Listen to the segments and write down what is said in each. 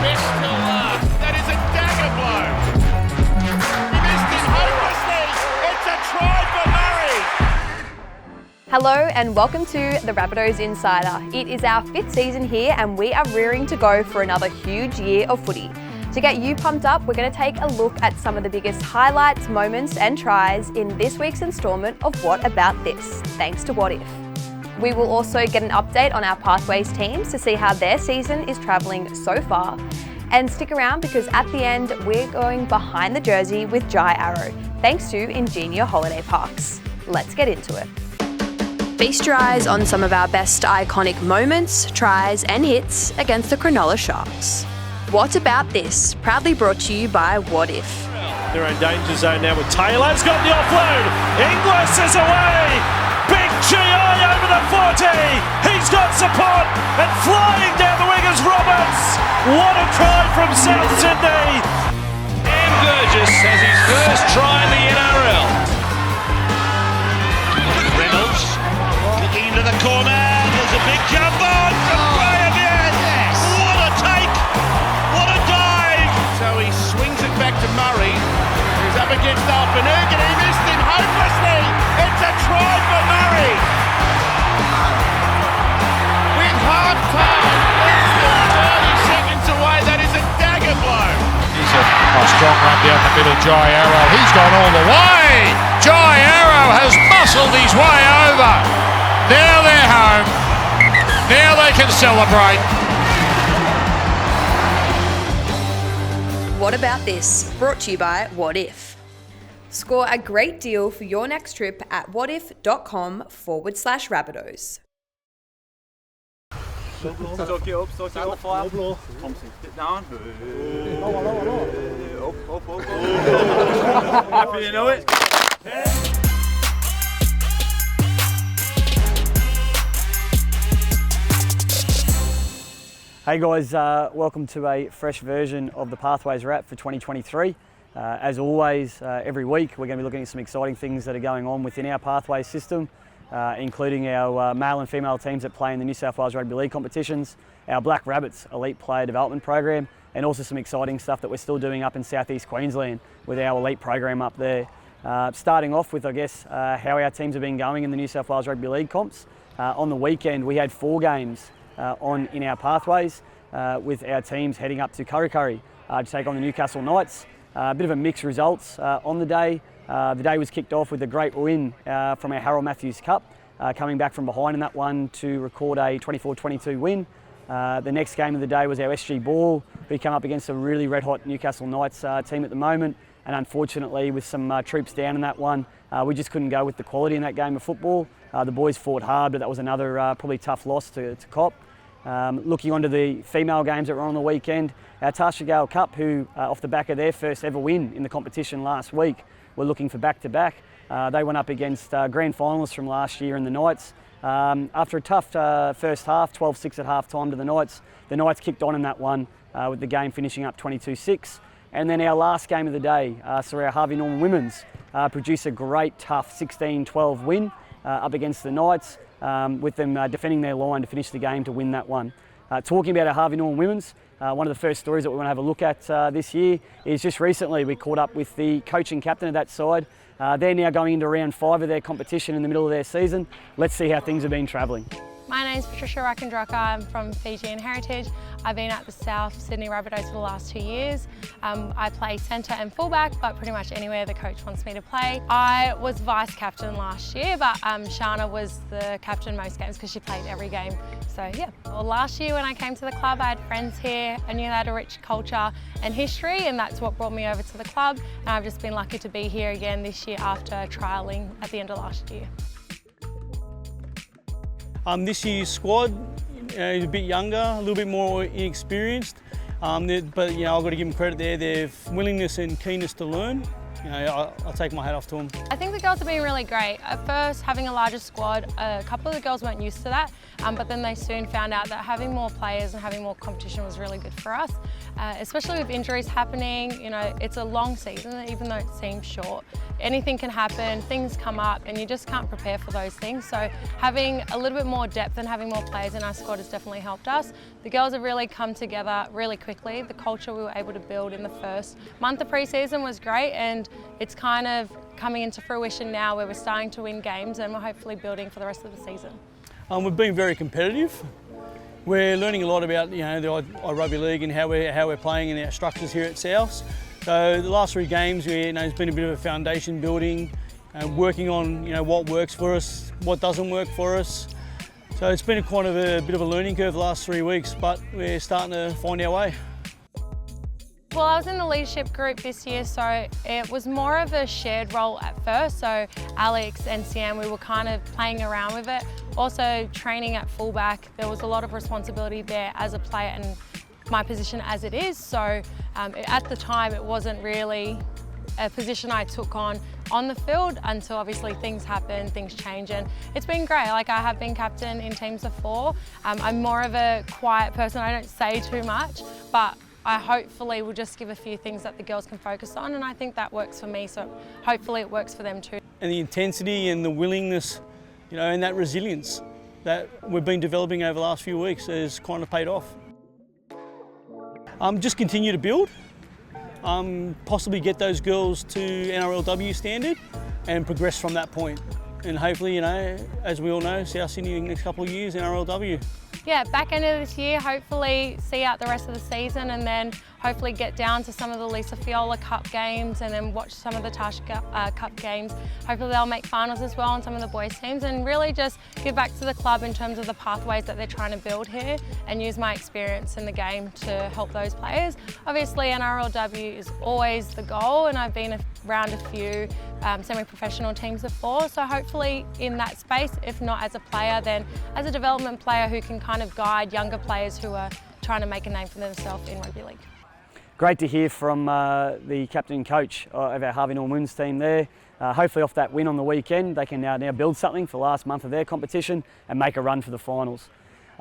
Best till that is a dagger blow. He missed it hopelessly. It's a try for Murray. Hello and welcome to the Rabbitohs Insider. It is our 5th season here and we are rearing to go for another huge year of footy. To get you pumped up, we're going to take a look at some of the biggest highlights, moments and tries in this week's instalment of What About This, thanks to What If. We will also get an update on our Pathways teams to see how their season is travelling so far. And stick around because at the end, we're going behind the jersey with Jai Arrow, thanks to Ingenia Holiday Parks. Let's get into it. Feast your eyes on some of our best iconic moments, tries and hits against the Cronulla Sharks. What About This? Proudly brought to you by What If. They're in danger zone now with Taylor's got the offload. Inglis is away. Big GI over the 40. He's got support and flying down the wing is Roberts. What a try from South Sydney. And Burgess has his first try in the NRL. Reynolds looking into the corner. There's a big jump on from Graham. Yes. What a take. What a dive. So he swings it back to Murray. He's up against Alphanuke and he missed him hopelessly. It's a try for Murray. With half time, less than 30 seconds away, that is a dagger blow. He's a strong run down the middle, Jai Arrow. He's gone all the way. Jai Arrow has muscled his way over. Now they're home. Now they can celebrate. What About This? Brought to you by What If. Score a great deal for your next trip at whatif.com/Rabbitohs. Stock it up. Stand the fire. Thompson, get down. Up. Happy you know it. Hey guys, welcome to a fresh version of the Pathways Wrap for 2023. As always, every week we're going to be looking at some exciting things that are going on within our Pathways system, including our male and female teams that play in the New South Wales Rugby League competitions, our Black Rabbits Elite Player Development Program, and also some exciting stuff that we're still doing up in South East Queensland with our Elite program up there. Starting off with, I guess, how our teams have been going in the New South Wales Rugby League comps. On the weekend we had 4 games on in our Pathways with our teams heading up to Kurri Kurri to take on the Newcastle Knights. A bit of a mixed results on the day. The day was kicked off with a great win from our Harold Matthews Cup, coming back from behind in that one to record a 24-22 win. The next game of the day was our SG Ball, who came up against a really red-hot Newcastle Knights team at the moment, and unfortunately with some troops down in that one, we just couldn't go with the quality in that game of football. The boys fought hard, but that was another probably tough loss to cop. Looking onto the female games that were on the weekend, our Tasha Gale Cup, who off the back of their first ever win in the competition last week, were looking for back-to-back. They went up against grand finalists from last year in the Knights. After a tough first half, 12-6 at half-time to the Knights kicked on in that one with the game finishing up 22-6. And then our last game of the day saw our Harvey Norman Women's produce a great tough 16-12 win up against the Knights, with them defending their line to finish the game to win that one. Talking about our Harvey Norman Women's, one of the first stories that we want to have a look at this year is just recently we caught up with the coach and captain of that side. They're now going into round 5 of their competition in the middle of their season. Let's see how things have been travelling. My name's Patricia Rackendrocker. I'm from Fijian heritage. I've been at the South Sydney Rabbitohs for the last 2 years. I play centre and fullback, but pretty much anywhere the coach wants me to play. I was vice captain last year, but Shana was the captain most games because she played every game. So yeah. Well, last year when I came to the club, I had friends here. I knew they had a rich culture and history, and that's what brought me over to the club. And I've just been lucky to be here again this year after trialling at the end of last year. This year's squad is a bit younger, a little bit more inexperienced, but I've got to give them credit there. Their willingness and keenness to learn I'll take my hat off to them. I think the girls have been really great. At first, having a larger squad, a couple of the girls weren't used to that, but then they soon found out that having more players and having more competition was really good for us, especially with injuries happening. It's a long season, even though it seems short. Anything can happen, things come up, and you just can't prepare for those things. So having a little bit more depth and having more players in our squad has definitely helped us. The girls have really come together really quickly. The culture we were able to build in the first month of pre-season was great, and it's kind of coming into fruition now where we're starting to win games and we're hopefully building for the rest of the season. We've been very competitive. We're learning a lot about the rugby league and how we're playing in our structures here at Souths. So the last 3 games, there's been a bit of a foundation building, working on what works for us, what doesn't work for us. So it's been quite a bit of a learning curve the last 3 weeks, but we're starting to find our way. Well, I was in the leadership group this year, so it was more of a shared role at first. So Alex and Siam, we were kind of playing around with it. Also training at fullback, there was a lot of responsibility there as a player and my position as it is. So at the time, it wasn't really a position I took on the field until obviously things happen, things change, and it's been great. Like, I have been captain in teams of 4. I'm more of a quiet person, I don't say too much, but I hopefully will just give a few things that the girls can focus on, and I think that works for me, so hopefully it works for them too. And the intensity and the willingness, and that resilience that we've been developing over the last few weeks has kind of paid off. Just continue to build, possibly get those girls to NRLW standard and progress from that point. And hopefully, as we all know, South Sydney in the next couple of years, NRLW. Yeah, back end of this year, hopefully see out the rest of the season and then hopefully get down to some of the Lisa Fiola Cup games and then watch some of the Tash Cup games. Hopefully they'll make finals as well on some of the boys teams and really just give back to the club in terms of the pathways that they're trying to build here and use my experience in the game to help those players. Obviously NRLW is always the goal, and I've been around a few semi-professional teams before, so hopefully in that space, if not as a player, then as a development player who can kind of guide younger players who are trying to make a name for themselves in rugby league. Great to hear from the captain and coach of our Harvey Norman women's team there. Hopefully off that win on the weekend, they can now build something for the last month of their competition and make a run for the finals.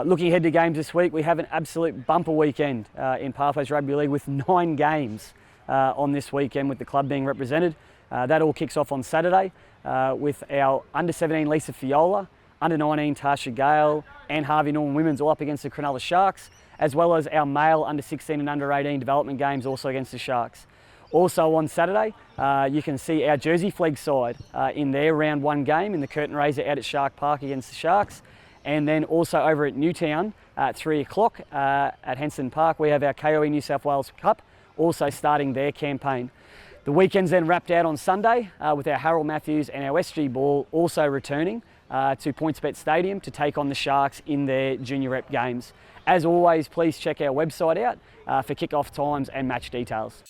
Looking ahead to games this week, we have an absolute bumper weekend in Pathways Rugby League with 9 games on this weekend with the club being represented. That all kicks off on Saturday with our under-17 Lisa Fiola, under-19 Tasha Gale and Harvey Norman women's all up against the Cronulla Sharks, as well as our male under-16 and under-18 development games also against the Sharks. Also on Saturday, you can see our Jersey Flegg side in their round 1 game in the curtain raiser out at Shark Park against the Sharks. And then also over at Newtown at 3 o'clock at Henson Park, we have our KOE New South Wales Cup also starting their campaign. The weekend's then wrapped out on Sunday with our Harold Matthews and our SG Ball also returning to PointsBet Stadium to take on the Sharks in their junior rep games. As always, please check our website out for kick-off times and match details.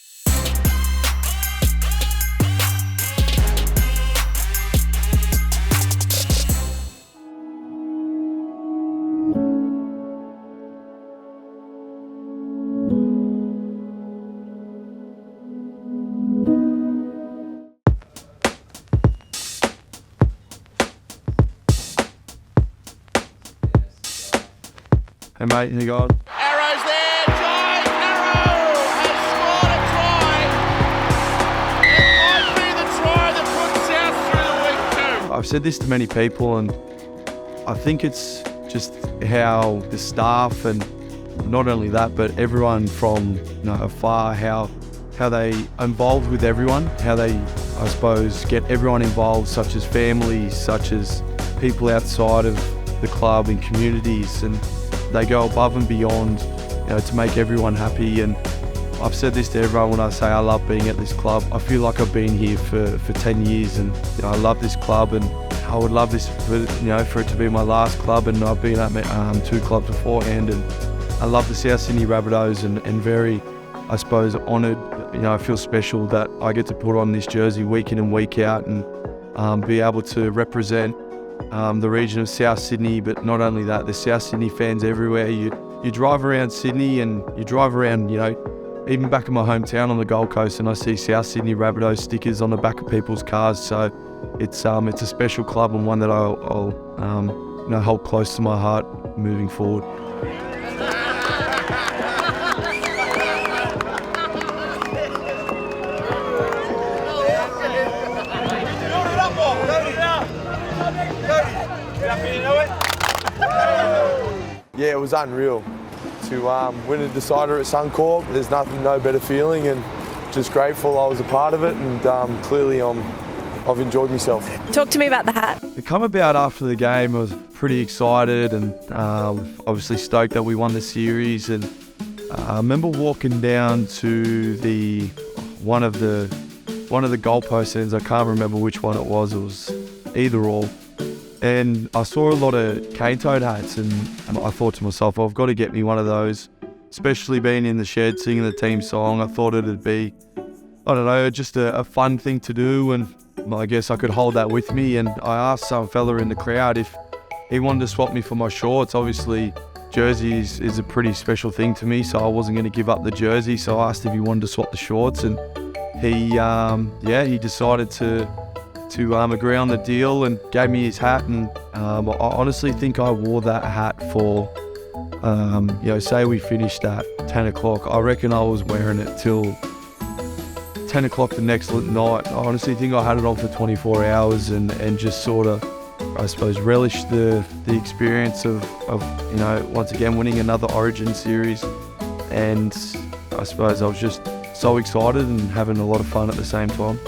Hey mate, how you going? Arrow's there, Joy Arrow has scored a try. It might be the try that puts South through the week too. I've said this to many people, and I think it's just how the staff, and not only that, but everyone from afar, how they involved with everyone, how they, I suppose, get everyone involved, such as families, such as people outside of the club and communities, and they go above and beyond, to make everyone happy. And I've said this to everyone when I say I love being at this club. I feel like I've been here for 10 years, and I love this club, and I would love this for it to be my last club. And I've been at 2 clubs beforehand, and I love the South Sydney Rabbitohs, and very, I suppose, honoured. I feel special that I get to put on this jersey week in and week out, and be able to represent the region of South Sydney. But not only that, there's South Sydney fans everywhere. You drive around Sydney and you drive around, even back in my hometown on the Gold Coast, and I see South Sydney Rabbitohs stickers on the back of people's cars. So it's a special club and one that I'll hold close to my heart moving forward. Yeah, it was unreal to win a decider at Suncorp. There's no better feeling, and just grateful I was a part of it, and clearly I've enjoyed myself. Talk to me about the hat. It come about after the game. I was pretty excited and obviously stoked that we won the series. And I remember walking down to one of the goalpost ends. I can't remember which one it was. It was either or. And I saw a lot of cane-toed hats, and I thought to myself, I've got to get me one of those, especially being in the shed singing the team song. I thought it'd be, I don't know, just a fun thing to do, and I guess I could hold that with me. And I asked some fella in the crowd if he wanted to swap me for my shorts. Obviously, jerseys is a pretty special thing to me, so I wasn't going to give up the jersey. So I asked if he wanted to swap the shorts, and he decided to agree on the deal and gave me his hat. And I honestly think I wore that hat for, say we finished at 10 o'clock. I reckon I was wearing it till 10 o'clock the next night. I honestly think I had it on for 24 hours and just sort of, I suppose, relished the experience of once again winning another Origin series. And I suppose I was just so excited and having a lot of fun at the same time.